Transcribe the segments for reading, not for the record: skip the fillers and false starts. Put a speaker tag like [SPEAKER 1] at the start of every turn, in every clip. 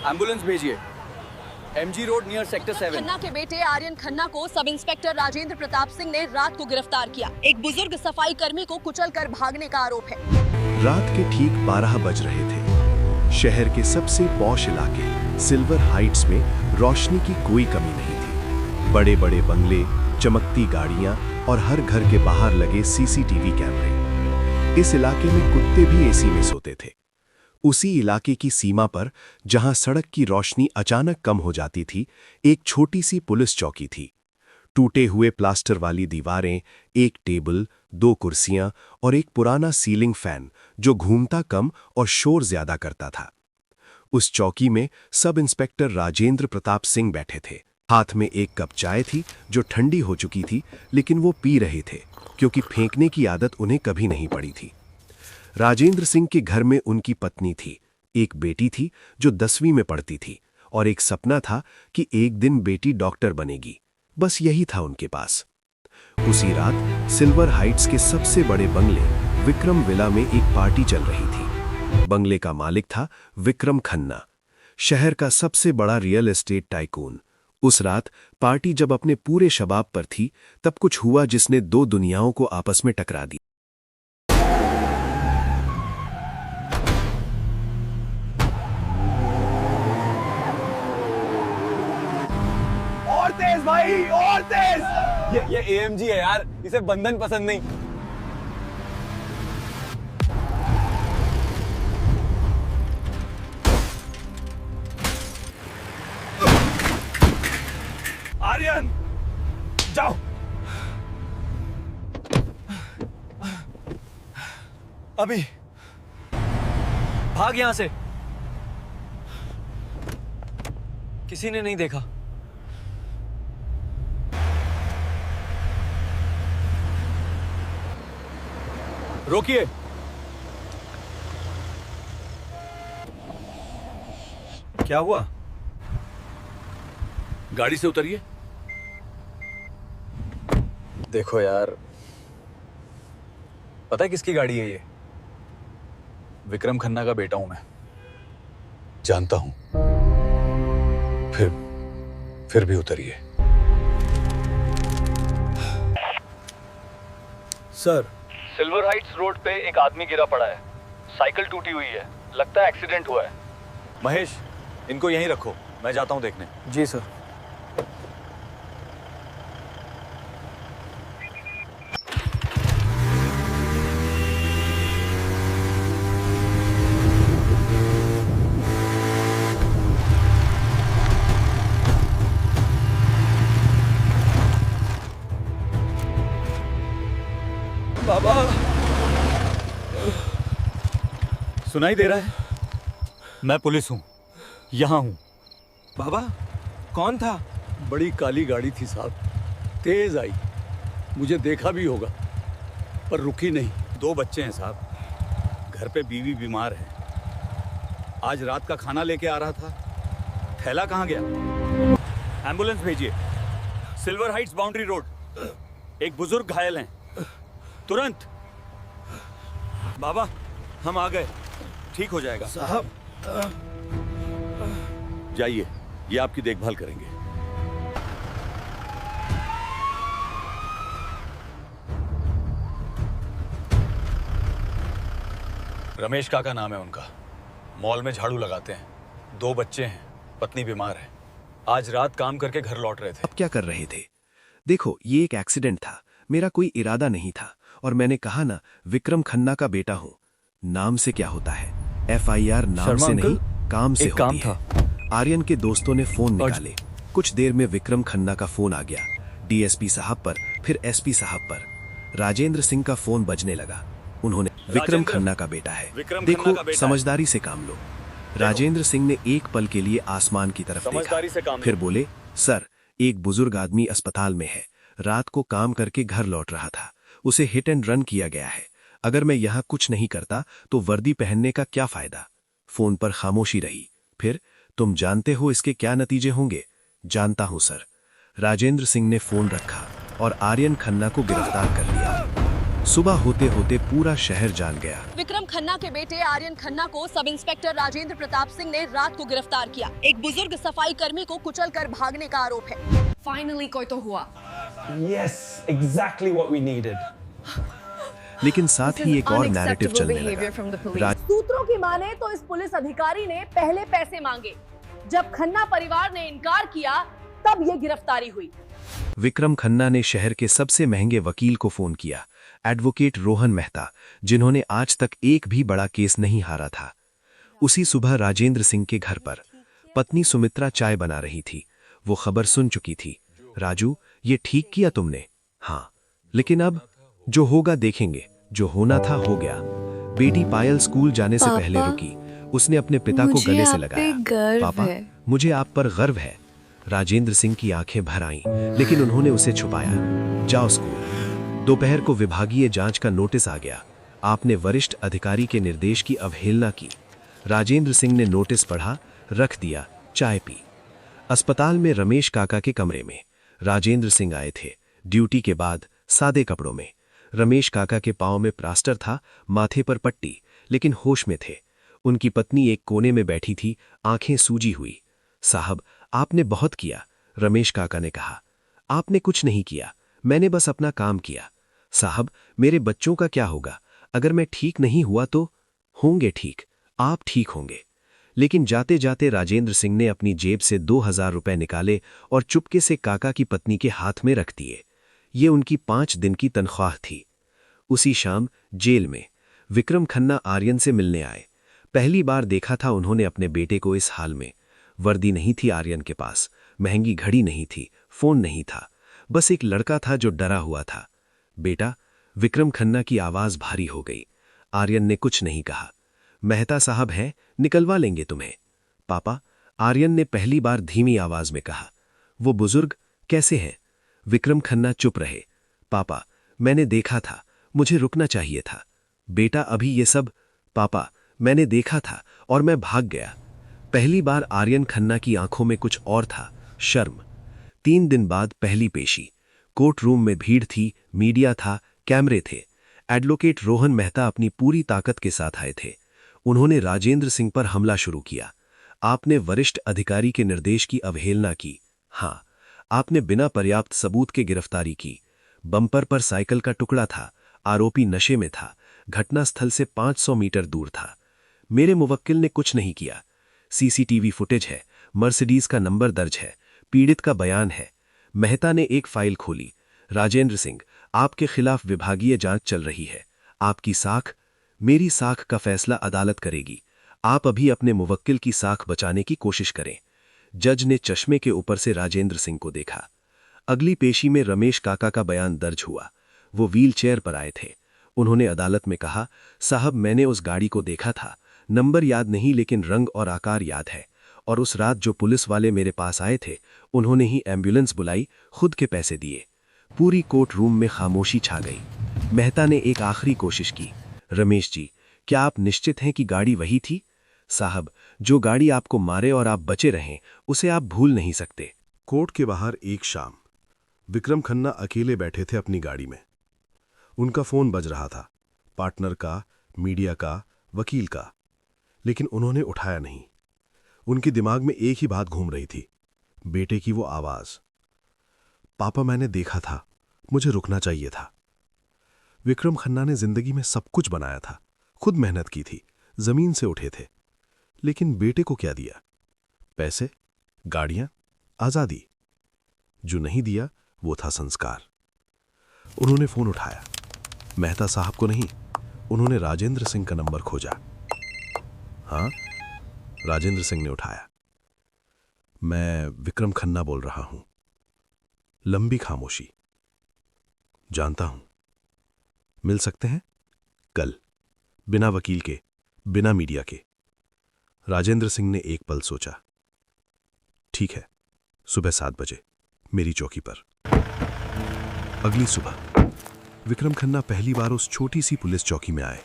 [SPEAKER 1] Ambulance भेजिए। MG road near sector 7।
[SPEAKER 2] Khanna के बेटे आर्यन खन्ना को सब इंस्पेक्टर राजेंद्र प्रताप सिंह ने रात को गिरफ्तार किया। एक बुजुर्ग सफाई कर्मी को कुचलकर भागने का आरोप है।
[SPEAKER 3] रात के ठीक 12 बज रहे थे। शहर के सबसे पॉश इलाके सिल्वर हाइट्स में रोशनी की कोई कमी नहीं थी। बड़े बड़े बंगले, चमकती गाड़ियां और हर घर के बाहर लगे सीसीटीवी कैमरे। इस इलाके में कुत्ते भी एसी में सोते थे। उसी इलाके की सीमा पर, जहां सड़क की रोशनी अचानक कम हो जाती थी, एक छोटी सी पुलिस चौकी थी। टूटे हुए प्लास्टर वाली दीवारें, एक टेबल, 2 कुर्सियां और एक पुराना सीलिंग फैन जो घूमता कम और शोर ज्यादा करता था। उस चौकी में सब इंस्पेक्टर राजेंद्र प्रताप सिंह बैठे थे। हाथ में एक कप चाय थी जो ठंडी हो चुकी थी, लेकिन वो पी रहे थे क्योंकि फेंकने की आदत उन्हें कभी नहीं पड़ी थी। राजेंद्र सिंह के घर में उनकी पत्नी थी, एक बेटी थी जो 10वीं में पढ़ती थी और एक सपना था कि एक दिन बेटी डॉक्टर बनेगी। बस यही था उनके पास। उसी रात सिल्वर हाइट्स के सबसे बड़े बंगले विक्रम विला में एक पार्टी चल रही थी। बंगले का मालिक था विक्रम खन्ना, शहर का सबसे बड़ा रियल एस्टेट टाइकून। उस रात पार्टी जब अपने पूरे शबाब पर थी, तब कुछ हुआ जिसने 2 दुनियाओं को आपस में टकरा दी।
[SPEAKER 1] और तेज भाई, और तेज। ये एएमजी है यार, इसे बंधन पसंद नहीं। आर्यन, जाओ। अभी भाग यहां से। किसी ने नहीं देखा। रोकिए। क्या हुआ? गाड़ी से उतरिए। देखो यार, पता है किसकी गाड़ी है ये? विक्रम खन्ना का बेटा हूं मैं। जानता हूं। फिर भी उतरिए। सर, सिल्वर हाइट्स रोड पे एक आदमी गिरा पड़ा है। साइकिल टूटी हुई है, लगता है एक्सीडेंट हुआ है। महेश, इनको यहीं रखो, मैं जाता हूं देखने। जी सर। बाबा, सुनाई दे रहा है? मैं पुलिस हूं, यहां हूं।
[SPEAKER 4] बाबा, कौन था?
[SPEAKER 1] बड़ी काली गाड़ी थी साहब, तेज आई। मुझे देखा भी होगा, पर रुकी नहीं। 2 बच्चे हैं साहब, घर पे बीवी बीमार है। आज रात का खाना लेके आ रहा था। थैला कहाँ गया? एम्बुलेंस भेजिए। Silver Heights boundary road. एक बुजुर्ग घायल हैं, तुरंत। बाबा, हम आ गए, ठीक हो जाएगा
[SPEAKER 4] साहब।
[SPEAKER 1] जाइए, ये आपकी देखभाल करेंगे। रमेश काका नाम है उनका। मॉल में झाड़ू लगाते हैं। 2 बच्चे हैं, पत्नी बीमार है। आज रात काम करके घर लौट रहे थे।
[SPEAKER 3] अब क्या कर रहे थे? देखो, ये एक एक्सीडेंट था, मेरा कोई इरादा नहीं था। और मैंने कहा ना, विक्रम खन्ना का बेटा हूं। नाम से क्या होता है? FIR नाम से नहीं, काम से होती है। आर्यन के दोस्तों ने फोन निकाले। कुछ देर में विक्रम खन्ना का फोन आ गया। DSP साहब पर, फिर SP साहब पर। राजेंद्र सिंह का फोन बजने लगा। उन्होंने, विक्रम खन्ना का बेटा है, देखो समझदारी से काम लो। राजेंद्र सिंह ने एक पल के लिए आसमान की तरफ देखा, फिर बोले, सर, एक बुजुर्ग आदमी अस्पताल में है। रात को काम करके घर लौट रहा था। उसे हिट एंड रन किया गया है। अगर मैं यहां कुछ नहीं करता तो वर्दी पहनने का क्या फायदा? फोन पर खामोशी रही। फिर, तुम जानते हो इसके क्या नतीजे होंगे? जानता हूं सर। राजेंद्र सिंह ने फोन रखा और आर्यन खन्ना को गिरफ्तार कर लिया। सुबह होते होते पूरा शहर जान गया।
[SPEAKER 2] विक्रम खन्ना के बेटे आर्यन खन्ना को सब इंस्पेक्टर राजेंद्र प्रताप सिंह ने रात को गिरफ्तार किया। एक बुजुर्ग सफाई कर्मी को कुचलकर भागने का आरोप है।
[SPEAKER 5] फाइनली कोई तो हुआ।
[SPEAKER 4] Yes, exactly what we needed.
[SPEAKER 3] लेकिन साथ ही एक और नैरेटिव चलने लगा।
[SPEAKER 2] सूत्रों की माने तो इस पुलिस अधिकारी ने पहले पैसे मांगे, जब खन्ना परिवार ने इनकार किया तब ये गिरफ्तारी हुई।
[SPEAKER 3] विक्रम खन्ना ने शहर के सबसे महंगे वकील को फोन किया, एडवोकेट रोहन मेहता, जिन्होंने आज तक एक भी बड़ा केस नहीं हारा था। उसी सुबह राजेंद्र सिंह के घर पर पत्नी सुमित्रा चाय बना रही थी। वो खबर सुन चुकी थी। राजू, ये ठीक किया तुमने? हाँ, लेकिन अब जो होगा देखेंगे। जो होना था हो गया। बेटी पायल स्कूल जाने से पहले रुकी। उसने अपने पिता को गले से लगाया। पापा, मुझे आप पर गर्व है। राजेंद्र सिंह की आंखें भर आईं, लेकिन उन्होंने उसे छुपाया। जाओ स्कूल। दोपहर को विभागीय जांच का नोटिस आ गया। आपने वरिष्ठ अधिकारी के निर्देश की अवहेलना की। राजेंद्र सिंह ने नोटिस पढ़ा, रख दिया, चाय पी। अस्पताल में रमेश काका के कमरे में राजेंद्र सिंह आए थे, ड्यूटी के बाद, सादे कपड़ों में। रमेश काका के पांव में प्लास्टर था, माथे पर पट्टी, लेकिन होश में थे। उनकी पत्नी एक कोने में बैठी थी, आंखें सूजी हुई। साहब, आपने बहुत किया, रमेश काका ने कहा। आपने कुछ नहीं किया, मैंने बस अपना काम किया। साहब, मेरे बच्चों का क्या होगा? अगर मैं ठीक नहीं हुआ तो? होंगे ठीक, आप ठीक होंगे। लेकिन जाते जाते राजेंद्र सिंह ने अपनी जेब से 2000 रुपए निकाले और चुपके से काका की पत्नी के हाथ में रख दिए। ये उनकी 5 दिन की तनख्वाह थी। उसी शाम जेल में विक्रम खन्ना आर्यन से मिलने आए। पहली बार देखा था उन्होंने अपने बेटे को इस हाल में। वर्दी नहीं थी आर्यन के पास, महंगी घड़ी नहीं थी, फोन नहीं था, बस एक लड़का था जो डरा हुआ था। बेटा, विक्रम खन्ना की आवाज भारी हो गई। आर्यन ने कुछ नहीं कहा। मेहता साहब हैं, निकलवा लेंगे तुम्हें। पापा, आर्यन ने पहली बार धीमी आवाज में कहा। वो बुजुर्ग कैसे हैं? विक्रम खन्ना चुप रहे। पापा, मैंने देखा था, मुझे रुकना चाहिए था। बेटा, अभी ये सब? पापा, मैंने देखा था और मैं भाग गया। पहली बार आर्यन खन्ना की आंखों में कुछ और था, शर्म। 3 दिन बाद पहली पेशी। कोर्ट रूम में भीड़ थी, मीडिया था, कैमरे थे। एडवोकेट रोहन मेहता अपनी पूरी ताकत के साथ आए थे। उन्होंने राजेंद्र सिंह पर हमला शुरू किया। आपने वरिष्ठ अधिकारी के निर्देश की अवहेलना की। हाँ, आपने बिना पर्याप्त सबूत के गिरफ्तारी की। बम्पर पर साइकिल का टुकड़ा था, आरोपी नशे में था, घटनास्थल से 500 मीटर दूर था। मेरे मुवक्किल ने कुछ नहीं किया। सीसीटीवी फुटेज है, मर्सिडीज का नंबर दर्ज है, पीड़ित का बयान है। मेहता ने एक फाइल खोली। राजेंद्र सिंह, आपके खिलाफ विभागीय जांच चल रही है। आपकी साख, मेरी साख का फैसला अदालत करेगी। आप अभी अपने मुवक्किल की साख बचाने की कोशिश करें। जज ने चश्मे के ऊपर से राजेंद्र सिंह को देखा। अगली पेशी में रमेश काका का बयान दर्ज हुआ। वो व्हील चेयर पर आए थे। उन्होंने अदालत में कहा, साहब, मैंने उस गाड़ी को देखा था, नंबर याद नहीं लेकिन रंग और आकार याद है। और उस रात जो पुलिस वाले मेरे पास आए थे, उन्होंने ही एम्बुलेंस बुलाई, खुद के पैसे दिए। पूरी कोर्ट रूम में खामोशी छा गई। मेहता ने एक आखिरी कोशिश की। रमेश जी, क्या आप निश्चित हैं कि गाड़ी वही थी? साहब, जो गाड़ी आपको मारे और आप बचे रहें, उसे आप भूल नहीं सकते।
[SPEAKER 6] कोर्ट के बाहर एक शाम विक्रम खन्ना अकेले बैठे थे अपनी गाड़ी में। उनका फोन बज रहा था, पार्टनर का, मीडिया का, वकील का, लेकिन उन्होंने उठाया नहीं। उनके दिमाग में एक ही बात घूम रही थी, बेटे की वो आवाज। पापा, मैंने देखा था, मुझे रुकना चाहिए था। विक्रम खन्ना ने जिंदगी में सब कुछ बनाया था, खुद मेहनत की थी, जमीन से उठे थे, लेकिन बेटे को क्या दिया? पैसे, गाड़ियां, आजादी। जो नहीं दिया वो था संस्कार। उन्होंने फोन उठाया, मेहता साहब को नहीं, उन्होंने राजेंद्र सिंह का नंबर खोजा। हाँ, राजेंद्र सिंह ने उठाया। मैं विक्रम खन्ना बोल रहा हूं। लंबी खामोशी। जानता हूं। मिल सकते हैं कल, बिना वकील के, बिना मीडिया के। राजेंद्र सिंह ने एक पल सोचा। ठीक है, सुबह 7 बजे मेरी चौकी पर। अगली सुबह विक्रम खन्ना पहली बार उस छोटी सी पुलिस चौकी में आए।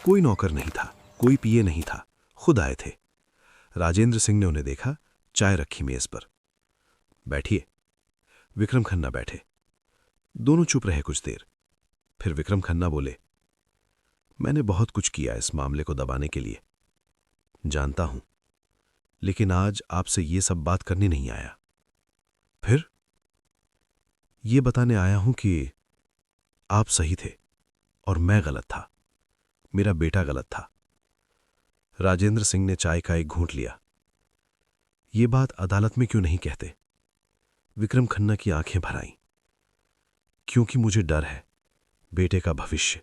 [SPEAKER 6] कोई नौकर नहीं था, कोई पीए नहीं था, खुद आए थे। राजेंद्र सिंह ने उन्हें देखा, चाय रखी मेज पर। बैठिए। विक्रम खन्ना बैठे। दोनों चुप रहे कुछ देर। फिर विक्रम खन्ना बोले, मैंने बहुत कुछ किया इस मामले को दबाने के लिए, जानता हूं, लेकिन आज आपसे ये सब बात करने नहीं आया। फिर ये बताने आया हूं कि आप सही थे और मैं गलत था, मेरा बेटा गलत था। राजेंद्र सिंह ने चाय का एक घूंट लिया। ये बात अदालत में क्यों नहीं कहते? विक्रम खन्ना की आंखें भर आईं। क्योंकि मुझे डर है बेटे का भविष्य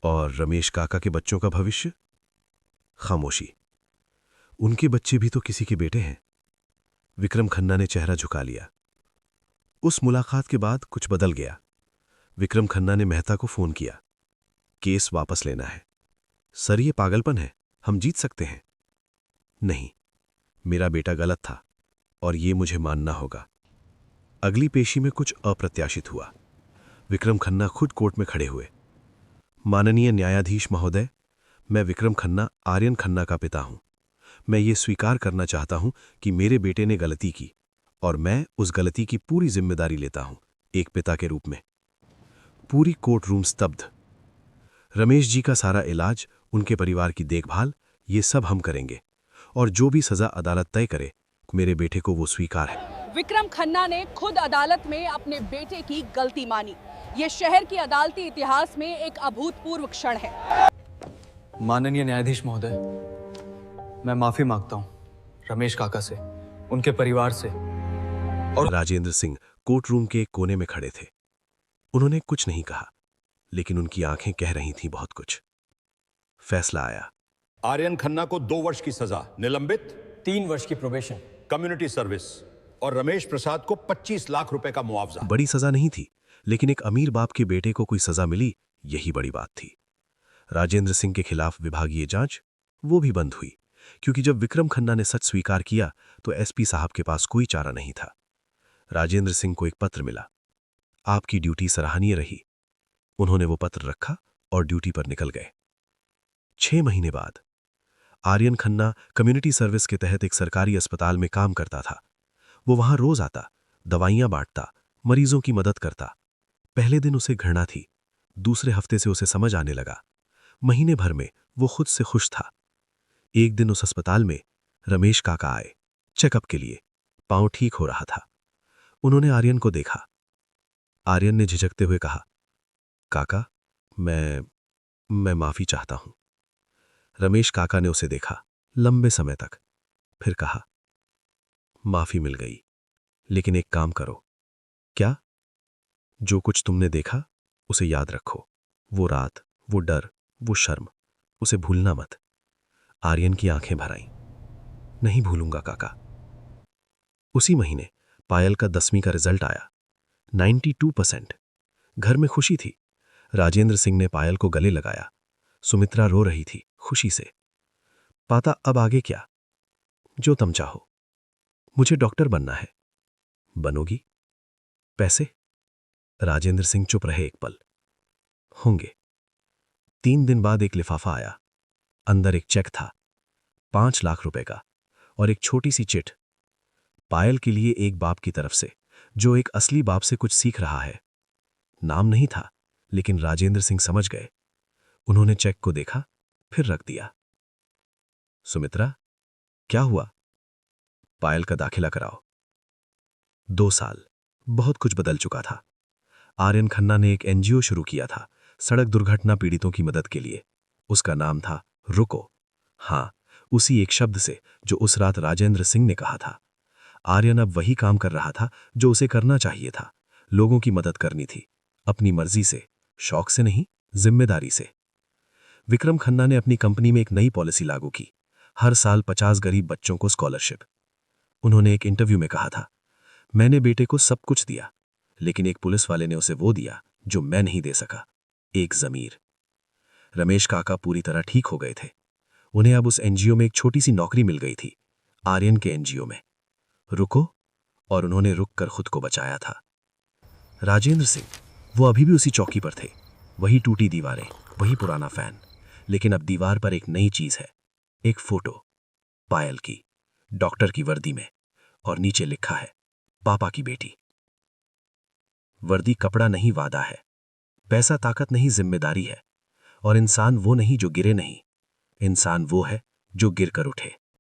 [SPEAKER 6] और रमेश काका के बच्चों का भविष्य। खामोशी। उनके बच्चे भी तो किसी के बेटे हैं। विक्रम खन्ना ने चेहरा झुका लिया। उस मुलाकात के बाद कुछ बदल गया। विक्रम खन्ना ने मेहता को फोन किया। केस वापस लेना है। सर, ये पागलपन है, हम जीत सकते हैं। नहीं, मेरा बेटा गलत था और ये मुझे मानना होगा। अगली पेशी में कुछ अप्रत्याशित हुआ। विक्रम खन्ना खुद कोर्ट में खड़े हुए। माननीय न्यायाधीश महोदय, मैं विक्रम खन्ना, आर्यन खन्ना का पिता हूं। मैं ये स्वीकार करना चाहता हूं कि मेरे बेटे ने गलती की और मैं उस गलती की पूरी जिम्मेदारी लेता हूं, एक पिता के रूप में। पूरी कोर्ट रूम स्तब्ध। रमेश जी का सारा इलाज, उनके परिवार की देखभाल, ये सब हम करेंगे और जो भी सजा अदालत तय करे, मेरे बेटे को वो स्वीकार है।
[SPEAKER 2] विक्रम खन्ना ने खुद अदालत में अपने बेटे की गलती मानी। ये शहर की अदालती इतिहास में एक अभूतपूर्व क्षण है।
[SPEAKER 5] माननीय न्यायाधीश महोदय, मैं माफी मांगता हूं रमेश काका से, उनके परिवार से।
[SPEAKER 6] और राजेंद्र सिंह कोर्ट रूम के एक कोने में खड़े थे। उन्होंने कुछ नहीं कहा, लेकिन उनकी आंखें कह रही थीं बहुत कुछ। फैसला आया।
[SPEAKER 1] आर्यन खन्ना को 2 वर्ष की सजा, निलंबित
[SPEAKER 5] 3 वर्ष की प्रोबेशन,
[SPEAKER 1] कम्युनिटी सर्विस, और रमेश प्रसाद को 25 लाख रुपए का मुआवजा।
[SPEAKER 6] बड़ी सजा नहीं थी, लेकिन एक अमीर बाप के बेटे को कोई सजा मिली, यही बड़ी बात थी। राजेंद्र सिंह के खिलाफ विभागीय जांच, वो भी बंद हुई, क्योंकि जब विक्रम खन्ना ने सच स्वीकार किया तो एसपी साहब के पास कोई चारा नहीं था। राजेंद्र सिंह को एक पत्र मिला। आपकी ड्यूटी सराहनीय रही। उन्होंने वो पत्र रखा और ड्यूटी पर निकल गए। 6 महीने बाद आर्यन खन्ना कम्युनिटी सर्विस के तहत एक सरकारी अस्पताल में काम करता था। वो वहां रोज आता, दवाइयां बांटता, मरीजों की मदद करता। पहले दिन उसे घृणा थी, दूसरे हफ्ते से उसे समझ आने लगा। महीने भर में वो खुद से खुश था। एक दिन उस अस्पताल में रमेश काका आए चेकअप के लिए। पांव ठीक हो रहा था। उन्होंने आर्यन को देखा। आर्यन ने झिझकते हुए कहा, काका, मैं माफी चाहता हूं। रमेश काका ने उसे देखा लंबे समय तक, फिर कहा, माफी मिल गई, लेकिन एक काम करो। क्या? जो कुछ तुमने देखा उसे याद रखो। वो रात, वो डर, वो शर्म, उसे भूलना मत। आर्यन की आंखें भर आईं। नहीं भूलूंगा काका। उसी महीने पायल का 10वीं का रिजल्ट आया, 92%। घर में खुशी थी। राजेंद्र सिंह ने पायल को गले लगाया। सुमित्रा रो रही थी खुशी से। पाता अब आगे क्या? जो तुम चाहो। मुझे डॉक्टर बनना है। बनोगी? पैसे? राजेंद्र सिंह चुप रहे एक पल। होंगे। 3 दिन बाद एक लिफाफा आया। अंदर एक चेक था, 5 लाख रुपए का, और एक छोटी सी चिट। पायल के लिए एक बाप की तरफ से, जो एक असली बाप से कुछ सीख रहा है। नाम नहीं था, लेकिन राजेंद्र सिंह समझ गए। उन्होंने चेक को देखा, फिर रख दिया। सुमित्रा, क्या हुआ? पायल का दाखिला कराओ। 2 साल, बहुत कुछ बदल चुका था। आर्यन खन्ना ने एक एनजीओ शुरू किया था, सड़क दुर्घटना पीड़ितों की मदद के लिए। उसका नाम था रुको। हां, उसी एक शब्द से जो उस रात राजेंद्र सिंह ने कहा था। आर्यन अब वही काम कर रहा था जो उसे करना चाहिए था। लोगों की मदद करनी थी, अपनी मर्जी से, शौक से नहीं, जिम्मेदारी से। विक्रम खन्ना ने अपनी कंपनी में एक नई पॉलिसी लागू की, हर साल 50 गरीब बच्चों को स्कॉलरशिप। उन्होंने एक इंटरव्यू में कहा था, मैंने बेटे को सब कुछ दिया, लेकिन एक पुलिस वाले ने उसे वो दिया जो मैं नहीं दे सका, एक ज़मीर। रमेश काका पूरी तरह ठीक हो गए थे। उन्हें अब उस एनजीओ में एक छोटी सी नौकरी मिल गई थी, आर्यन के एनजीओ में। रुको, और उन्होंने रुक कर खुद को बचाया था। राजेंद्र सिंह, वो अभी भी उसी चौकी पर थे। वही टूटी दीवारें, वही पुराना फैन, लेकिन अब दीवार पर एक नई चीज है, एक फोटो, पायल की, डॉक्टर की वर्दी में, और नीचे लिखा है, पापा की बेटी। वर्दी कपड़ा नहीं, वादा है।
[SPEAKER 3] पैसा ताकत नहीं, जिम्मेदारी है। और इंसान वो नहीं जो गिरे नहीं, इंसान वो है जो गिर कर उठे।